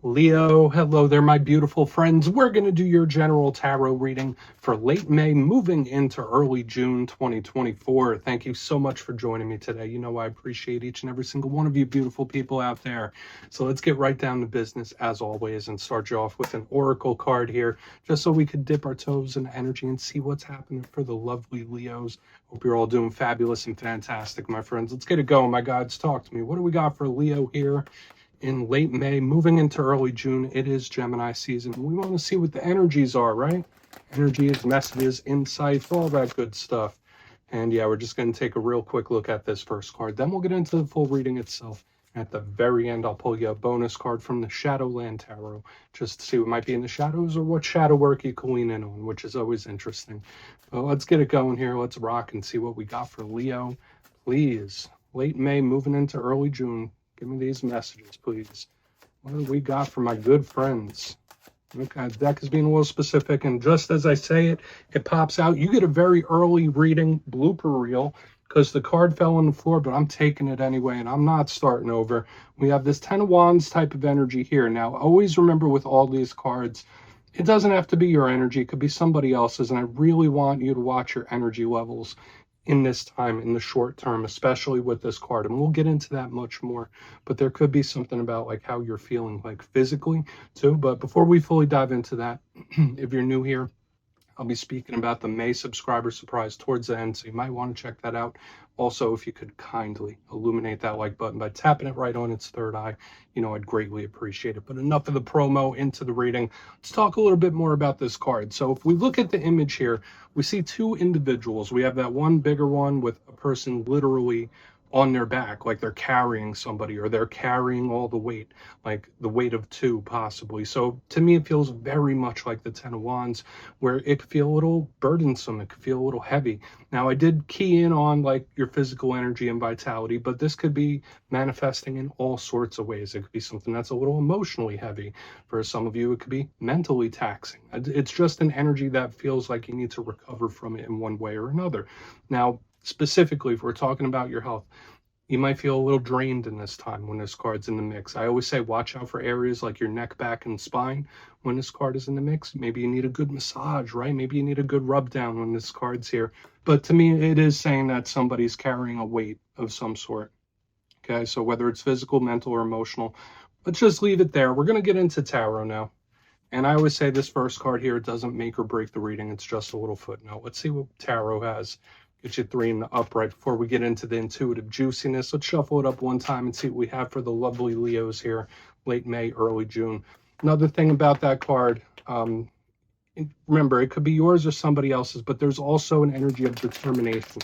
Leo, hello there, my beautiful friends. We're going to do your general tarot reading for late May, moving into early June 2024. Thank you so much for joining me today. You know, I appreciate each and every single one of you beautiful people out there. So let's get right down to business as always and start you off with an oracle card here, just so we could dip our toes in energy and see what's happening for the lovely Leos. Hope you're all doing fabulous and fantastic, my friends. Let's get it going. My gods, talk to me. What do we got for Leo here in late May, moving into early June? It is Gemini season. We want to see what the energies are, right? Energies, messages, insights, all that good stuff. And yeah, we're just going to take a real quick look at this first card. Then we'll get into the full reading itself. At the very end, I'll pull you a bonus card from the Shadowland Tarot, just to see what might be in the shadows or what shadow work you can lean in on, which is always interesting. But let's get it going here. Let's rock and see what we got for Leo. Please, late May, moving into early June. Give me these messages, please. What do we got for my good friends? Okay, the deck is being a little specific, and just as I say it, it pops out. You get a very early reading blooper reel because the card fell on the floor, but I'm taking it anyway, and I'm not starting over. We have this 10 of Wands type of energy here. Now, always remember with all these cards, it doesn't have to be your energy. It could be somebody else's, and I really want you to watch your energy levels in this time, in the short term, especially with this card. And we'll get into that much more, but there could be something about like how you're feeling like physically too. But before we fully dive into that, if you're new here, I'll be speaking about the May subscriber surprise towards the end, so you might want to check that out. Also, if you could kindly illuminate that like button by tapping it right on its third eye, you know, I'd greatly appreciate it. But enough of the promo, into the reading. Let's talk a little bit more about this card. So if we look at the image here, we see two individuals. We have that one bigger one with a person literally on their back, like they're carrying somebody, or they're carrying all the weight, like the weight of two possibly. So to me, it feels very much like the 10 of Wands, where it could feel a little burdensome, it could feel a little heavy. Now, I did key in on like your physical energy and vitality, but this could be manifesting in all sorts of ways. It could be something that's a little emotionally heavy. For some of you, it could be mentally taxing. It's just an energy that feels like you need to recover from it in one way or another. Now, specifically, if we're talking about your health, you might feel a little drained in this time when this card's in the mix. I always say watch out for areas like your neck, back, and spine when this card is in the mix. Maybe you need a good massage, right? Maybe you need a good rub down when this card's here. But to me, it is saying that somebody's carrying a weight of some sort. Okay, so whether it's physical, mental, or emotional, let's just leave it there. We're going to get into tarot now. And I always say this first card here doesn't make or break the reading. It's just a little footnote. Let's see what tarot has. Get you three in the upright before we get into the intuitive juiciness. Let's shuffle it up one time and see what we have for the lovely Leos here, late May, early June. Another thing about that card, remember, it could be yours or somebody else's, but there's also an energy of determination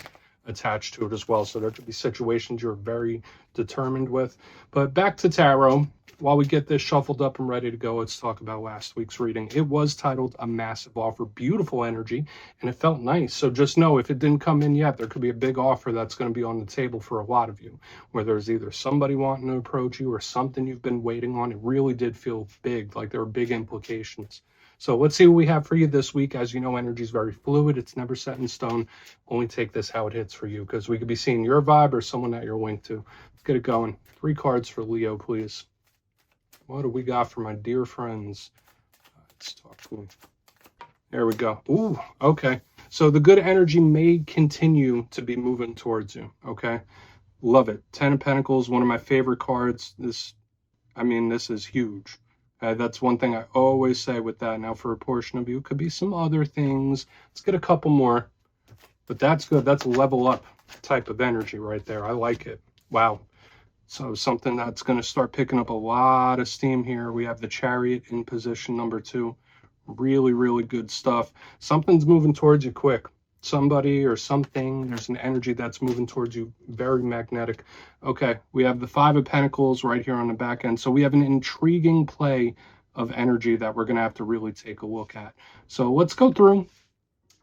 attached to it as well. So there could be situations you're very determined with. But back to tarot. While we get this shuffled up and ready to go, let's talk about last week's reading. It was titled A Massive Offer, beautiful energy, and it felt nice. So just know if it didn't come in yet, there could be a big offer that's going to be on the table for a lot of you, where there's either somebody wanting to approach you or something you've been waiting on. It really did feel big, like there were big implications. So let's see what we have for you this week. As you know, energy is very fluid. It's never set in stone. Only take this how it hits for you, because we could be seeing your vibe or someone that you're linked to. Let's get it going. 3 cards for Leo, please. What do we got for my dear friends? Let's talk to them. There we go. Ooh, okay. So the good energy may continue to be moving towards you, okay? Love it. 10 of Pentacles, one of my favorite cards. This is huge. That's one thing I always say with that. Now, for a portion of you, it could be some other things. Let's get a couple more. But that's good. That's a level up type of energy right there. I like it. Wow. So something that's going to start picking up a lot of steam here. We have the Chariot in position number 2. Really, really good stuff. Something's moving towards you quick. Somebody or something, there's an energy that's moving towards you, very magnetic. Okay, we have the 5 of Pentacles right here on the back end. So we have an intriguing play of energy that we're going to have to really take a look at. So let's go through.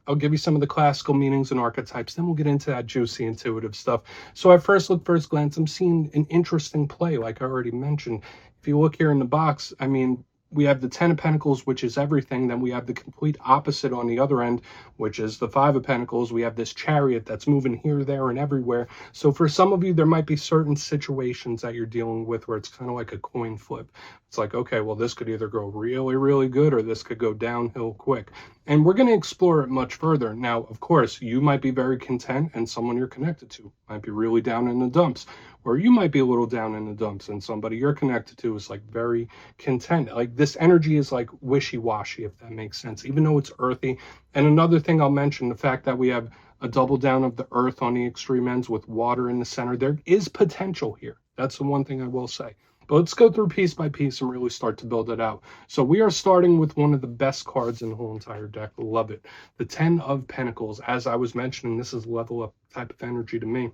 I'll give you some of the classical meanings and archetypes. Then we'll get into that juicy intuitive stuff. So at first glance, I'm seeing an interesting play, like I already mentioned. If you look here in the box, I mean, we have the Ten of Pentacles, which is everything. Then we have the complete opposite on the other end, which is the Five of Pentacles. We have this chariot that's moving here, there, and everywhere. So for some of you, there might be certain situations that you're dealing with where it's kind of like a coin flip. It's like, okay, well, this could either go really, really good, or this could go downhill quick. And we're going to explore it much further. Now, of course, you might be very content, and someone you're connected to might be really down in the dumps. Or you might be a little down in the dumps, and somebody you're connected to is like very content. Like this energy is like wishy-washy, if that makes sense, even though it's earthy. And another thing I'll mention, the fact that we have a double down of the earth on the extreme ends with water in the center, there is potential here. That's the one thing I will say. But let's go through piece by piece and really start to build it out. So we are starting with one of the best cards in the whole entire deck. Love it. The 10 of Pentacles. As I was mentioning, this is level up type of energy to me.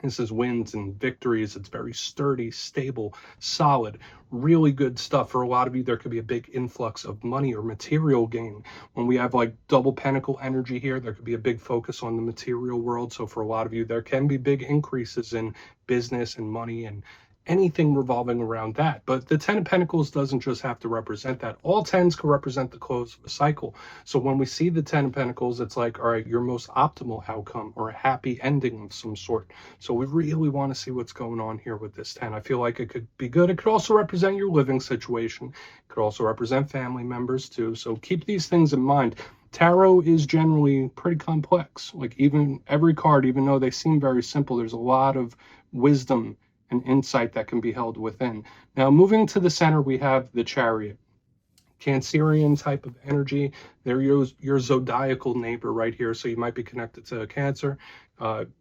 This is wins and victories. It's very sturdy, stable, solid, really good stuff. For a lot of you, there could be a big influx of money or material gain. When we have like double pentacle energy here, there could be a big focus on the material world. So for a lot of you, there can be big increases in business and money and anything revolving around that. But the 10 of Pentacles doesn't just have to represent that. All 10s can represent the close of a cycle. So when we see the 10 of Pentacles, it's like, all right, your most optimal outcome or a happy ending of some sort. So we really want to see what's going on here with this 10. I feel like it could be good. It could also represent your living situation. It could also represent family members too. So keep these things in mind. Tarot is generally pretty complex. Like even every card, even though they seem very simple, there's a lot of wisdom and insight that can be held within. Now, moving to the center, we have the Chariot. Cancerian type of energy. They're your zodiacal neighbor right here. So you might be connected to Cancer.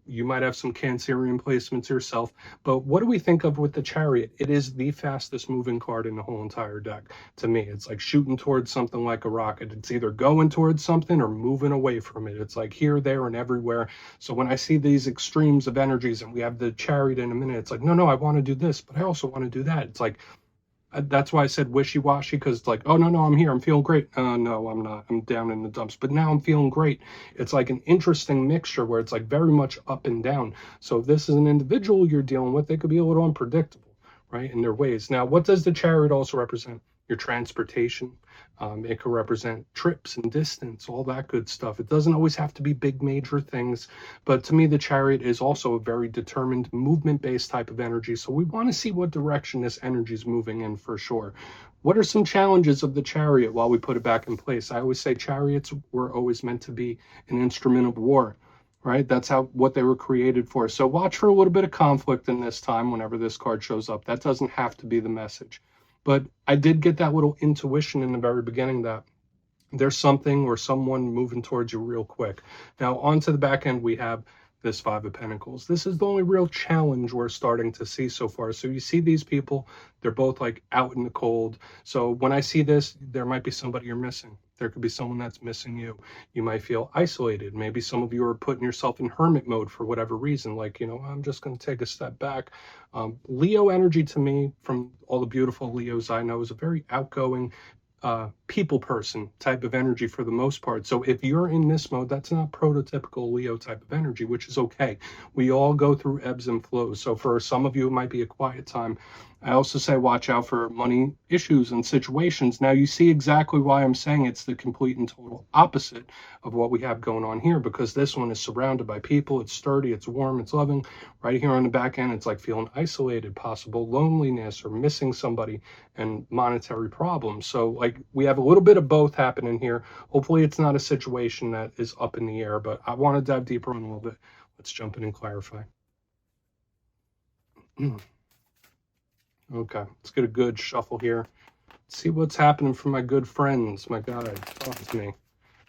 You might have some Cancerian placements yourself. But what do we think of with the Chariot? It is the fastest moving card in the whole entire deck. To me, it's like shooting towards something like a rocket. It's either going towards something or moving away from it. It's like here, there, and everywhere. So when I see these extremes of energies, and we have the Chariot in a minute, it's like, no, I want to do this, but I also want to do that. It's like, that's why I said wishy-washy, because it's like, oh, no, I'm here. I'm feeling great. No, I'm not. I'm down in the dumps. But now I'm feeling great. It's like an interesting mixture where it's like very much up and down. So if this is an individual you're dealing with, they could be a little unpredictable, right, in their ways. Now, what does the Chariot also represent? Your transportation. It could represent trips and distance, all that good stuff. It doesn't always have to be big major things, but to me the Chariot is also a very determined movement-based type of energy. So we want to see what direction this energy is moving in for sure. What are some challenges of the Chariot while we put it back in place? I always say chariots were always meant to be an instrument of war, right? That's what they were created for. So watch for a little bit of conflict in this time whenever this card shows up. That doesn't have to be the message. But I did get that little intuition in the very beginning that there's something or someone moving towards you real quick. Now, onto the back end, we have this Five of Pentacles. This is the only real challenge we're starting to see so far. So you see these people, they're both like out in the cold. So when I see this, there might be somebody you're missing. There could be someone that's missing you. You might feel isolated. Maybe some of you are putting yourself in hermit mode for whatever reason. Like, I'm just going to take a step back. Leo energy to me, from all the beautiful Leos I know, is a very outgoing, people person type of energy for the most part. So if you're in this mode, that's not prototypical Leo type of energy, which is okay. We all go through ebbs and flows. So for some of you, it might be a quiet time. I also say watch out for money issues and situations. Now you see exactly why I'm saying it's the complete and total opposite of what we have going on here, because this one is surrounded by people. It's sturdy, it's warm, it's loving. Right here on the back end, it's like feeling isolated, possible loneliness or missing somebody, and monetary problems. So like we have a little bit of both happening here. Hopefully it's not a situation that is up in the air, but I want to dive deeper in a little bit. Let's jump in and clarify. Okay, let's get a good shuffle here. Let's see what's happening for my good friends. My God, talk to me.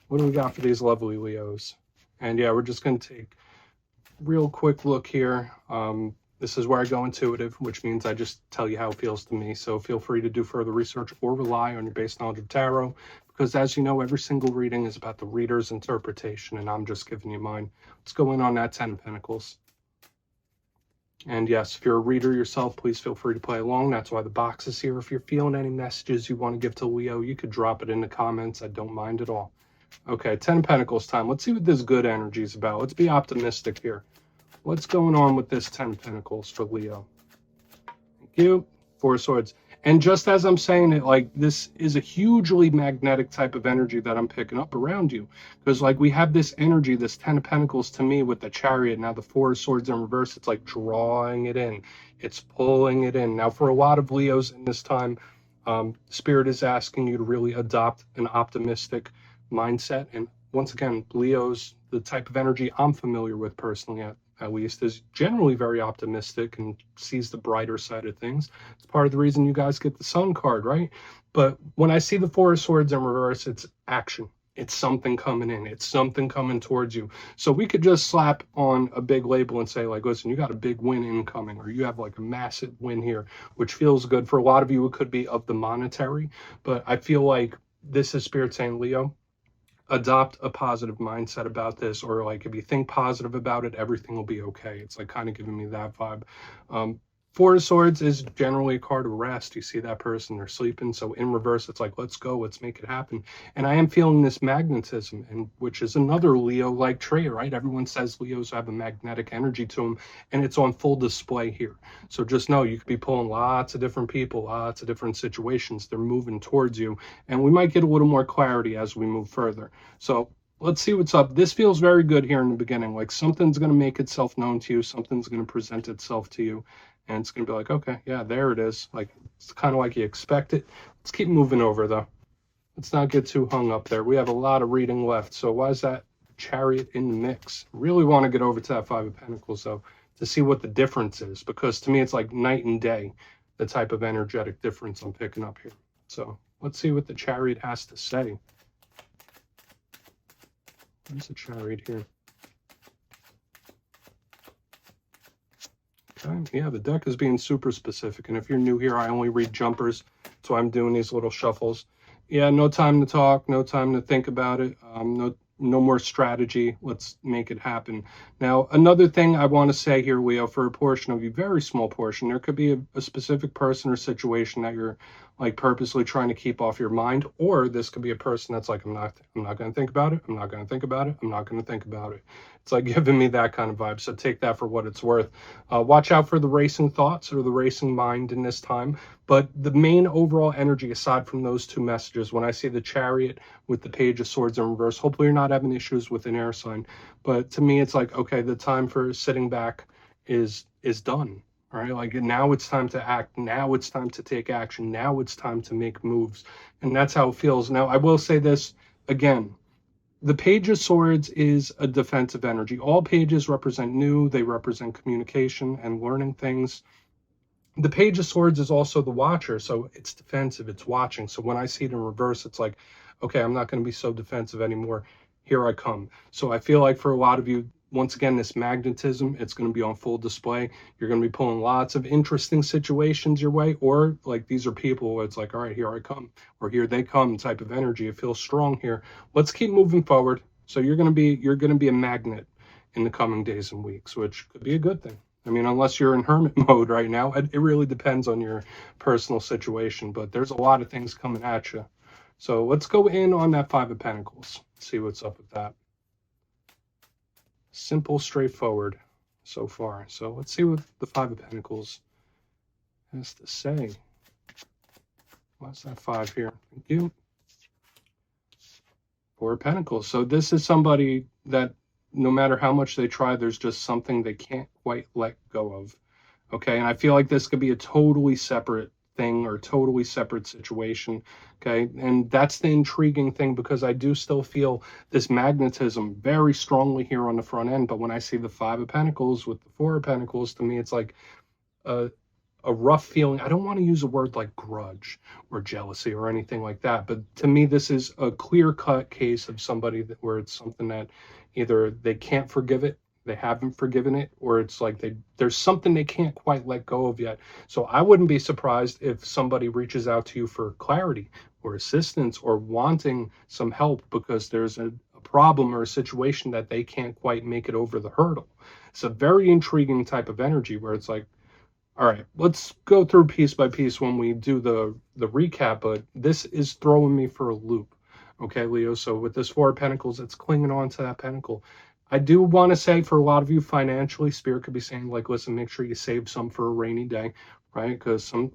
What do we got for these lovely Leos? And yeah, we're just going to take a real quick look here. This is where I go intuitive, which means I just tell you how it feels to me. So feel free to do further research or rely on your base knowledge of tarot, because as you know, every single reading is about the reader's interpretation, and I'm just giving you mine. Let's go in on that 10 of Pentacles. And yes, if you're a reader yourself, please feel free to play along. That's why the box is here. If you're feeling any messages you want to give to Leo, you could drop it in the comments. I don't mind at all. Okay, 10 of Pentacles time. Let's see what this good energy is about. Let's be optimistic here. What's going on with this 10 of Pentacles for Leo? Thank you. Four of Swords. And just as I'm saying it, like, this is a hugely magnetic type of energy that I'm picking up around you. Because, like, we have this energy, this 10 of Pentacles to me with the chariot. Now, the Four of Swords in reverse, it's like drawing it in, it's pulling it in. Now, for a lot of Leos in this time, Spirit is asking you to really adopt an optimistic mindset. And once again, Leo's, the type of energy I'm familiar with personally, at least, is generally very optimistic and sees the brighter side of things. It's part of the reason you guys get the Sun card, right? But when I see the Four of Swords in reverse, it's action. It's something coming in. It's something coming towards you. So we could just slap on a big label and say, like, listen, you got a big win incoming, or you have like a massive win here, which feels good. For a lot of you, it could be of the monetary, but I feel like this is Spirit saying, Leo, adopt a positive mindset about this, or like if you think positive about it, everything will be okay. It's like kind of giving me that vibe. Four of Swords is generally a card of rest. You see that person, they're sleeping. So in reverse, it's like, let's go, let's make it happen. And I am feeling this magnetism, and which is another Leo-like trait, right? Everyone says Leos have a magnetic energy to them, and it's on full display here. So just know you could be pulling lots of different people, lots of different situations. They're moving towards you, and we might get a little more clarity as we move further. So let's see what's up. This feels very good here in the beginning. Like something's going to make itself known to you. Something's going to present itself to you. And it's going to be like, okay, yeah, there it is. Like, it's kind of like you expect it. Let's keep moving over, though. Let's not get too hung up there. We have a lot of reading left. So why is that chariot in the mix? Really want to get over to that Five of Pentacles, though, to see what the difference is. Because to me, it's like night and day, the type of energetic difference I'm picking up here. So let's see what the chariot has to say. There's a chariot here. Okay, yeah, the deck is being super specific. And if you're new here, I only read jumpers. So I'm doing these little shuffles. Yeah, no time to talk, no time to think about it. No more strategy. Let's make it happen. Now, another thing I want to say here, Leo, for a portion of you, very small portion, there could be a specific person or situation that you're like purposely trying to keep off your mind, or this could be a person that's like, I'm not going to think about it. I'm not going to think about it. I'm not going to think about it. It's like giving me that kind of vibe. So take that for what it's worth. Watch out for the racing thoughts or the racing mind in this time. But the main overall energy, aside from those two messages, when I see the chariot with the Page of Swords in reverse, hopefully you're not having issues with an air sign. But to me, it's like, okay, the time for sitting back is done. All right, like now it's time to act. Now it's time to take action. Now it's time to make moves. And that's how it feels. Now, I will say this again. The Page of Swords is a defensive energy. All pages represent new. They represent communication and learning things. The Page of Swords is also the Watcher, so it's defensive, it's watching. So when I see it in reverse, it's like, okay, I'm not going to be so defensive anymore. Here I come. So I feel like for a lot of you, once again, this magnetism, it's going to be on full display. You're going to be pulling lots of interesting situations your way, or like these are people where it's like, all right, here I come, or here they come type of energy. It feels strong here. Let's keep moving forward. So you're going to be a magnet in the coming days and weeks, which could be a good thing. I mean, unless you're in hermit mode right now, it really depends on your personal situation, but there's a lot of things coming at you. So let's go in on that Five of Pentacles, see what's up with that. Simple, straightforward so far. So let's see what the Five of Pentacles has to say. What's that five here? Thank you. Four of Pentacles. So this is somebody that no matter how much they try, there's just something they can't quite let go of. Okay, and I feel like this could be a totally separate thing or totally separate situation. Okay, and that's the intriguing thing, because I do still feel this magnetism very strongly here on the front end. But when I see the Five of Pentacles with the Four of Pentacles, to me, it's like a rough feeling. I don't want to use a word like grudge or jealousy or anything like that, but to me, this is a clear-cut case of somebody where it's something that either they can't forgive it, they haven't forgiven it, or it's like there's something they can't quite let go of yet. So I wouldn't be surprised if somebody reaches out to you for clarity or assistance or wanting some help because there's a problem or a situation that they can't quite make it over the hurdle. It's a very intriguing type of energy where it's like, all right, let's go through piece by piece when we do the recap, but this is throwing me for a loop. Okay, Leo, so with this Four of Pentacles, it's clinging on to that pentacle. I do want to say for a lot of you financially, Spirit could be saying like, listen, make sure you save some for a rainy day, right? Because some,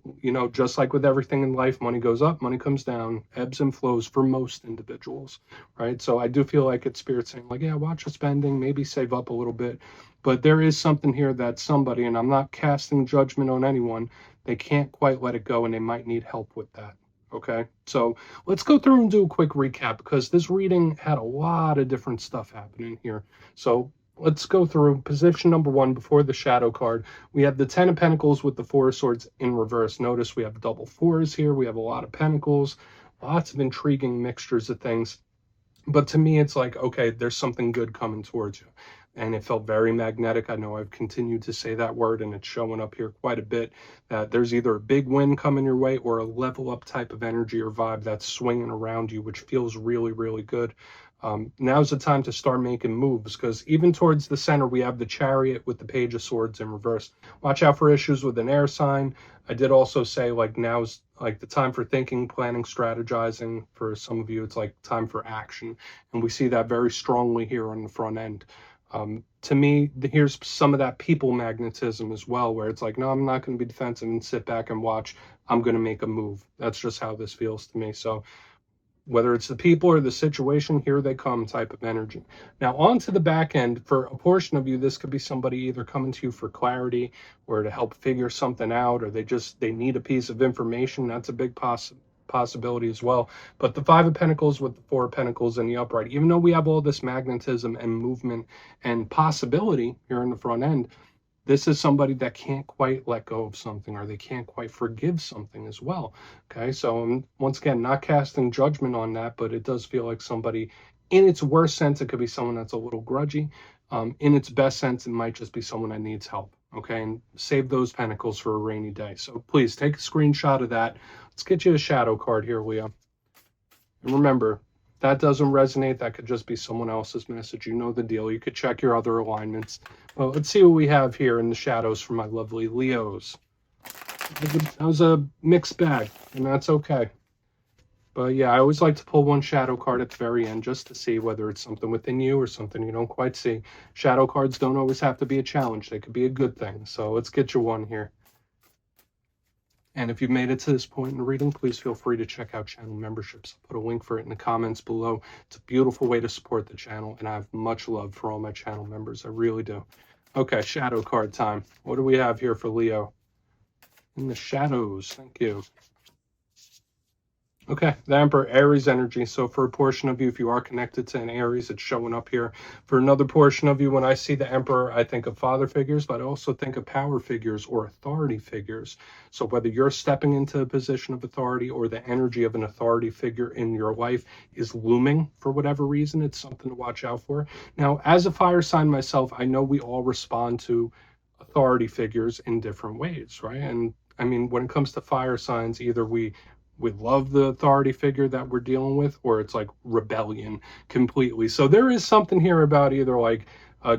just like with everything in life, money goes up, money comes down, ebbs and flows for most individuals, right? So I do feel like it's spirit saying like, yeah, watch your spending, maybe save up a little bit. But there is something here that somebody, and I'm not casting judgment on anyone, they can't quite let it go and they might need help with that. Okay, so let's go through and do a quick recap because this reading had a lot of different stuff happening here. So let's go through position number 1 before the shadow card. We have the 10 of Pentacles with the 4 of Swords in reverse. Notice we have double 4s here. We have a lot of Pentacles, lots of intriguing mixtures of things. But to me, it's like, okay, there's something good coming towards you. And it felt very magnetic. I know I've continued to say that word and it's showing up here quite a bit, that there's either a big win coming your way or a level up type of energy or vibe that's swinging around you, which feels really, really good. Now's the time to start making moves, because even towards the center, we have the Chariot with the Page of Swords in reverse. Watch out for issues with an air sign. I did also say, like, now's like the time for thinking, planning, strategizing. For some of you, it's like time for action. And we see that very strongly here on the front end. To me, here's some of that people magnetism as well, where it's like, no, I'm not going to be defensive and sit back and watch. I'm going to make a move. That's just how this feels to me. So whether it's the people or the situation, here they come type of energy. Now on to the back end. For a portion of you, this could be somebody either coming to you for clarity or to help figure something out, or they need a piece of information. That's a big possibility as well. But the 5 of Pentacles with the 4 of Pentacles in the upright, even though we have all this magnetism and movement and possibility here in the front end, this is somebody that can't quite let go of something, or they can't quite forgive something as well. Okay, so once again, not casting judgment on that, but it does feel like somebody, in its worst sense, it could be someone that's a little grudgy. In its best sense, it might just be someone that needs help. Okay, and save those pentacles for a rainy day. So please take a screenshot of that. Let's get you a shadow card here, Leo. And remember, that doesn't resonate, that could just be someone else's message. You know the deal. You could check your other alignments. Well, let's see what we have here in the shadows for my lovely Leos. That was a mixed bag, and that's okay. But yeah, I always like to pull one shadow card at the very end just to see whether it's something within you or something you don't quite see. Shadow cards don't always have to be a challenge. They could be a good thing. So let's get you one here. And if you've made it to this point in the reading, please feel free to check out channel memberships. I'll put a link for it in the comments below. It's a beautiful way to support the channel, and I have much love for all my channel members. I really do. Okay, shadow card time. What do we have here for Leo? In the shadows, thank you. Okay, the Emperor, Aries energy. So for a portion of you, if you are connected to an Aries, it's showing up here. For another portion of you, when I see the Emperor, I think of father figures, but I also think of power figures or authority figures. So whether you're stepping into a position of authority or the energy of an authority figure in your life is looming for whatever reason, it's something to watch out for. Now, as a fire sign myself, I know we all respond to authority figures in different ways, right? And I mean, when it comes to fire signs, either we love the authority figure that we're dealing with, or it's like rebellion completely. So there is something here about either like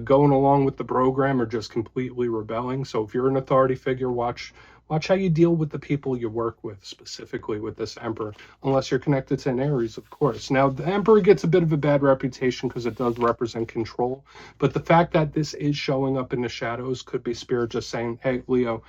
going along with the program or just completely rebelling. So if you're an authority figure, watch how you deal with the people you work with, specifically with this Emperor, unless you're connected to an Aries, of course. Now, the Emperor gets a bit of a bad reputation because it does represent control, but the fact that this is showing up in the shadows could be Spirit just saying, hey, Leo,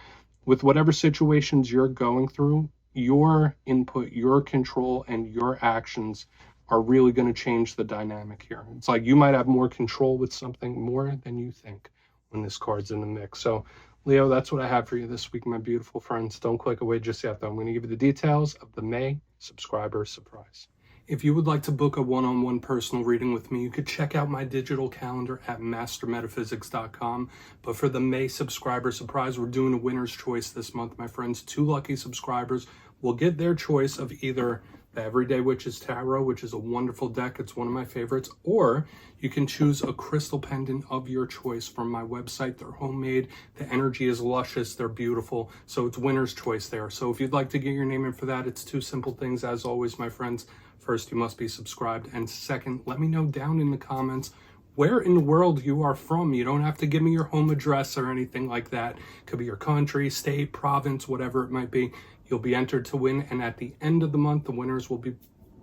with whatever situations you're going through, your input, your control, and your actions are really going to change the dynamic here. It's like you might have more control with something more than you think when this card's in the mix. So, Leo, that's what I have for you this week, my beautiful friends. Don't click away just yet, though. I'm going to give you the details of the May subscriber surprise. If you would like to book a one-on-one personal reading with me, you could check out my digital calendar at mastermetaphysics.com. But for the May subscriber surprise, we're doing a winner's choice this month, my friends. 2 lucky subscribers will get their choice of either the Everyday Witches Tarot, which is a wonderful deck. It's one of my favorites. Or you can choose a crystal pendant of your choice from my website. They're homemade. The energy is luscious. They're beautiful. So it's winner's choice there. So if you'd like to get your name in for that, it's 2 simple things. As always, my friends. First, you must be subscribed. And second, let me know down in the comments where in the world you are from. You don't have to give me your home address or anything like that. It could be your country, state, province, whatever it might be. You'll be entered to win. And at the end of the month, the winners will be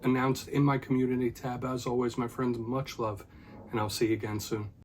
announced in my community tab. As always, my friends, much love. And I'll see you again soon.